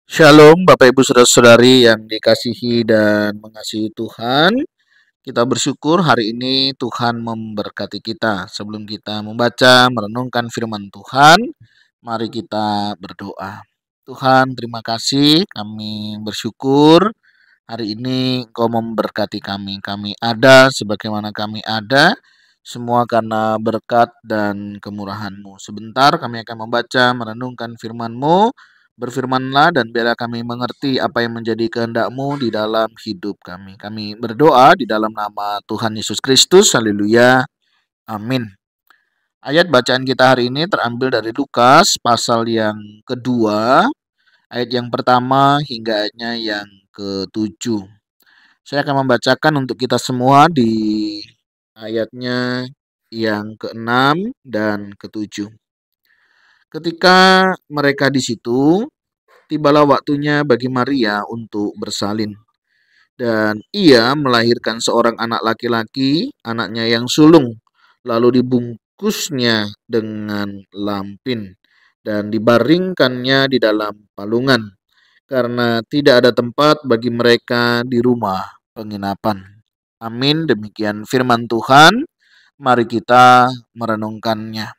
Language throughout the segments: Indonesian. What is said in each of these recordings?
Shalom Bapak Ibu Saudara-saudari yang dikasihi dan mengasihi Tuhan. Kita bersyukur hari ini Tuhan memberkati kita. Sebelum kita membaca, merenungkan firman Tuhan, mari kita berdoa. Tuhan, terima kasih, kami bersyukur hari ini Engkau memberkati kami. Kami ada sebagaimana kami ada, semua karena berkat dan kemurahan-Mu. Sebentar kami akan membaca, merenungkan firman-Mu. Berfirmanlah dan biarlah kami mengerti apa yang menjadi kehendak-Mu di dalam hidup kami. Kami berdoa di dalam nama Tuhan Yesus Kristus. Haleluya. Amin. Ayat bacaan kita hari ini terambil dari Lukas pasal yang kedua, ayat yang pertama hingga ayatnya yang ketujuh. Saya akan membacakan untuk kita semua di ayatnya yang keenam dan ketujuh. Ketika mereka di situ, tibalah waktunya bagi Maria untuk bersalin. Dan ia melahirkan seorang anak laki-laki, anaknya yang sulung, lalu dibungkusnya dengan lampin dan dibaringkannya di dalam palungan, karena tidak ada tempat bagi mereka di rumah penginapan. Amin. Demikian firman Tuhan. Mari kita merenungkannya.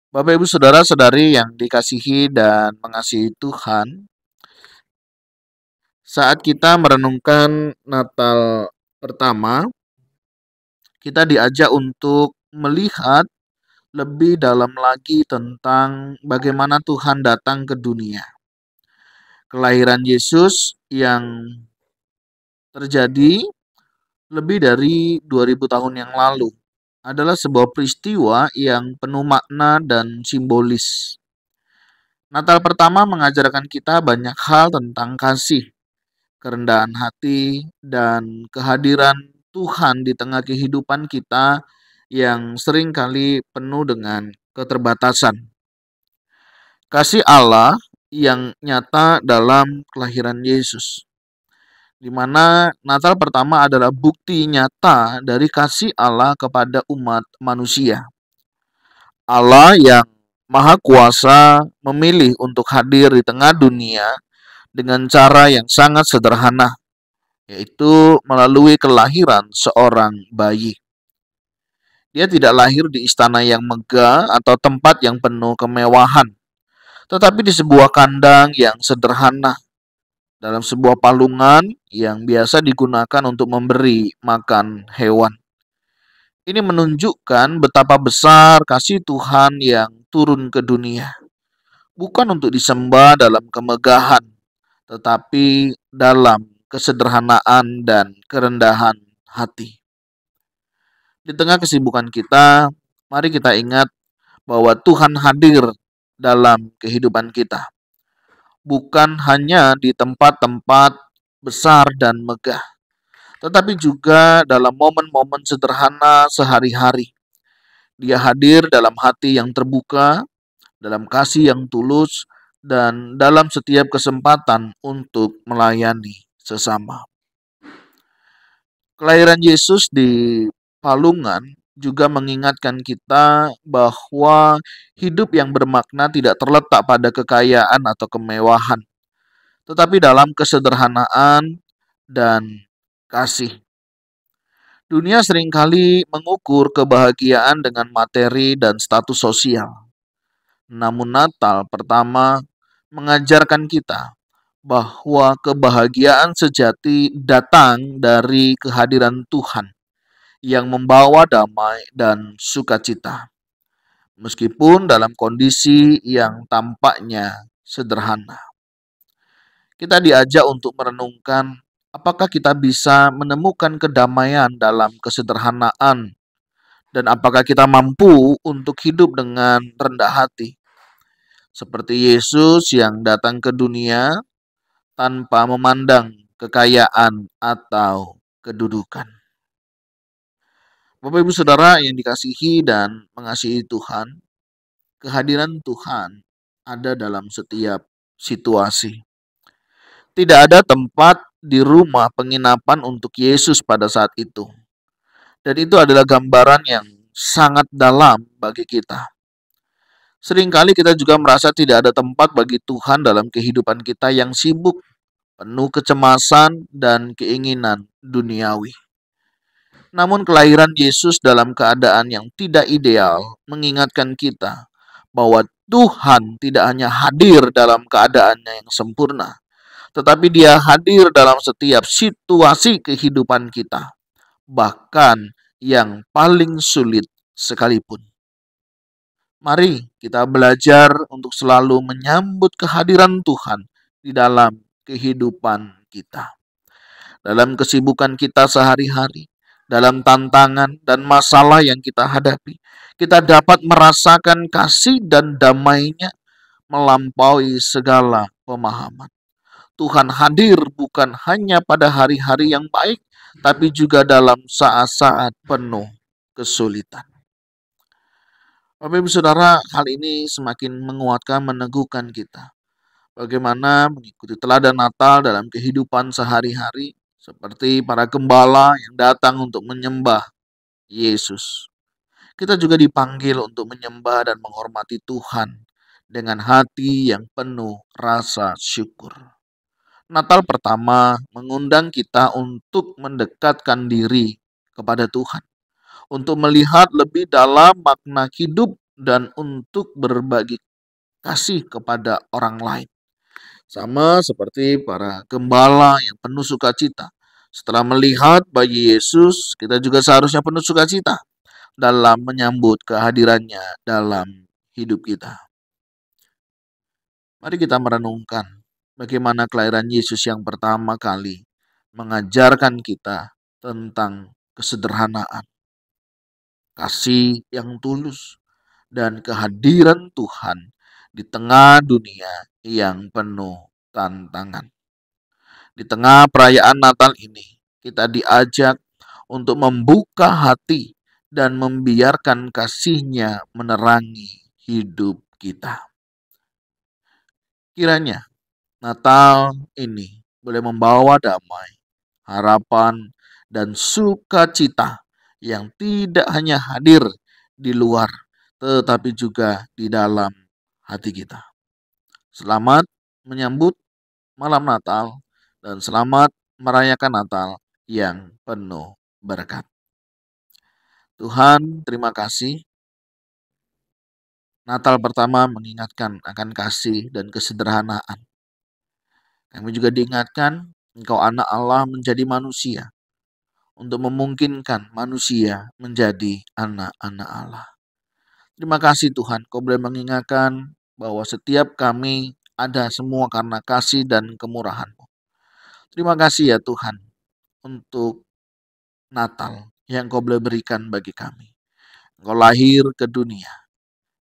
Bapak Ibu Saudara-saudari yang dikasihi dan mengasihi Tuhan, saat kita merenungkan Natal pertama, kita diajak untuk melihat lebih dalam lagi tentang bagaimana Tuhan datang ke dunia. Kelahiran Yesus yang terjadi lebih dari 2000 tahun yang lalu adalah sebuah peristiwa yang penuh makna dan simbolis. Natal pertama mengajarkan kita banyak hal tentang kasih, kerendahan hati, dan kehadiran Tuhan di tengah kehidupan kita yang seringkali penuh dengan keterbatasan. Kasih Allah yang nyata dalam kelahiran Yesus, di mana Natal pertama adalah bukti nyata dari kasih Allah kepada umat manusia. Allah yang Maha Kuasa memilih untuk hadir di tengah dunia dengan cara yang sangat sederhana, yaitu melalui kelahiran seorang bayi. Dia tidak lahir di istana yang megah atau tempat yang penuh kemewahan, tetapi di sebuah kandang yang sederhana, dalam sebuah palungan yang biasa digunakan untuk memberi makan hewan. Ini menunjukkan betapa besar kasih Tuhan yang turun ke dunia, bukan untuk disembah dalam kemegahan, tetapi dalam kesederhanaan dan kerendahan hati. Di tengah kesibukan kita, mari kita ingat bahwa Tuhan hadir dalam kehidupan kita, bukan hanya di tempat-tempat besar dan megah, tetapi juga dalam momen-momen sederhana sehari-hari. Dia hadir dalam hati yang terbuka, dalam kasih yang tulus, dan dalam setiap kesempatan untuk melayani sesama. Kelahiran Yesus di palungan juga mengingatkan kita bahwa hidup yang bermakna tidak terletak pada kekayaan atau kemewahan, tetapi dalam kesederhanaan dan kasih. Dunia seringkali mengukur kebahagiaan dengan materi dan status sosial. Namun Natal pertama mengajarkan kita bahwa kebahagiaan sejati datang dari kehadiran Tuhan yang membawa damai dan sukacita, meskipun dalam kondisi yang tampaknya sederhana. Kita diajak untuk merenungkan apakah kita bisa menemukan kedamaian dalam kesederhanaan, dan apakah kita mampu untuk hidup dengan rendah hati, seperti Yesus yang datang ke dunia tanpa memandang kekayaan atau kedudukan. Bapak Ibu Saudara yang dikasihi dan mengasihi Tuhan, kehadiran Tuhan ada dalam setiap situasi. Tidak ada tempat di rumah penginapan untuk Yesus pada saat itu. Dan itu adalah gambaran yang sangat dalam bagi kita. Seringkali kita juga merasa tidak ada tempat bagi Tuhan dalam kehidupan kita yang sibuk, penuh kecemasan dan keinginan duniawi. Namun kelahiran Yesus dalam keadaan yang tidak ideal mengingatkan kita bahwa Tuhan tidak hanya hadir dalam keadaannya yang sempurna, tetapi Dia hadir dalam setiap situasi kehidupan kita, bahkan yang paling sulit sekalipun. Mari kita belajar untuk selalu menyambut kehadiran Tuhan di dalam kehidupan kita. Dalam kesibukan kita sehari-hari, dalam tantangan dan masalah yang kita hadapi, kita dapat merasakan kasih dan damai-Nya melampaui segala pemahaman. Tuhan hadir bukan hanya pada hari-hari yang baik, tapi juga dalam saat-saat penuh kesulitan. Bapak Ibu Saudara, hal ini semakin menguatkan, meneguhkan kita. Bagaimana mengikuti teladan Natal dalam kehidupan sehari-hari, seperti para gembala yang datang untuk menyembah Yesus. Kita juga dipanggil untuk menyembah dan menghormati Tuhan dengan hati yang penuh rasa syukur. Natal pertama mengundang kita untuk mendekatkan diri kepada Tuhan, untuk melihat lebih dalam makna hidup dan untuk berbagi kasih kepada orang lain. Sama seperti para gembala yang penuh sukacita. Setelah melihat bayi Yesus, kita juga seharusnya penuh sukacita dalam menyambut kehadirannya dalam hidup kita. Mari kita merenungkan bagaimana kelahiran Yesus yang pertama kali mengajarkan kita tentang kesederhanaan, kasih yang tulus, dan kehadiran Tuhan di tengah dunia yang penuh tantangan. Di tengah perayaan Natal ini, kita diajak untuk membuka hati dan membiarkan kasih-Nya menerangi hidup kita. Kiranya Natal ini boleh membawa damai, harapan, dan sukacita yang tidak hanya hadir di luar, tetapi juga di dalam hati kita. Selamat menyambut malam Natal dan selamat merayakan Natal yang penuh berkat. Tuhan, terima kasih. Natal pertama mengingatkan akan kasih dan kesederhanaan. Kami juga diingatkan Engkau anak Allah menjadi manusia untuk memungkinkan manusia menjadi anak-anak Allah. Terima kasih Tuhan, Kau boleh mengingatkan bahwa setiap kami ada semua karena kasih dan kemurahan-Mu. Terima kasih ya Tuhan untuk Natal yang Kau boleh berikan bagi kami. Engkau lahir ke dunia.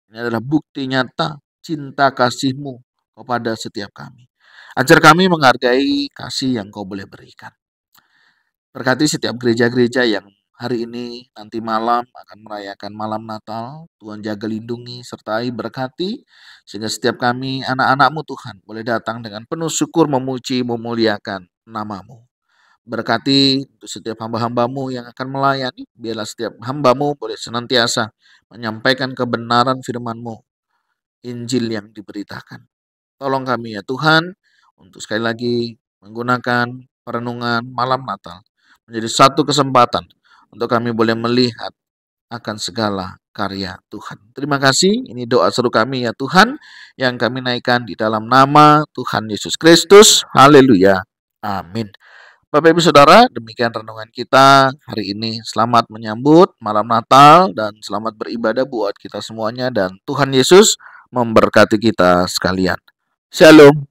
Ini adalah bukti nyata cinta kasih-Mu kepada setiap kami. Ajar kami menghargai kasih yang Kau boleh berikan. Berkati setiap gereja-gereja yang hari ini nanti malam akan merayakan malam Natal. Tuhan jaga, lindungi, sertai, berkati. Sehingga setiap kami anak-anak-Mu Tuhan boleh datang dengan penuh syukur, memuji, memuliakan nama-Mu. Berkati untuk setiap hamba-hamba-Mu yang akan melayani. Biarlah setiap hamba-Mu boleh senantiasa menyampaikan kebenaran firman-Mu, Injil yang diberitakan. Tolong kami ya Tuhan, untuk sekali lagi menggunakan perenungan malam Natal menjadi satu kesempatan untuk kami boleh melihat akan segala karya Tuhan. Terima kasih, ini doa seru kami ya Tuhan, yang kami naikkan di dalam nama Tuhan Yesus Kristus. Haleluya. Amin. Bapak Ibu Saudara, demikian renungan kita hari ini. Selamat menyambut malam Natal dan selamat beribadah buat kita semuanya, dan Tuhan Yesus memberkati kita sekalian. Shalom.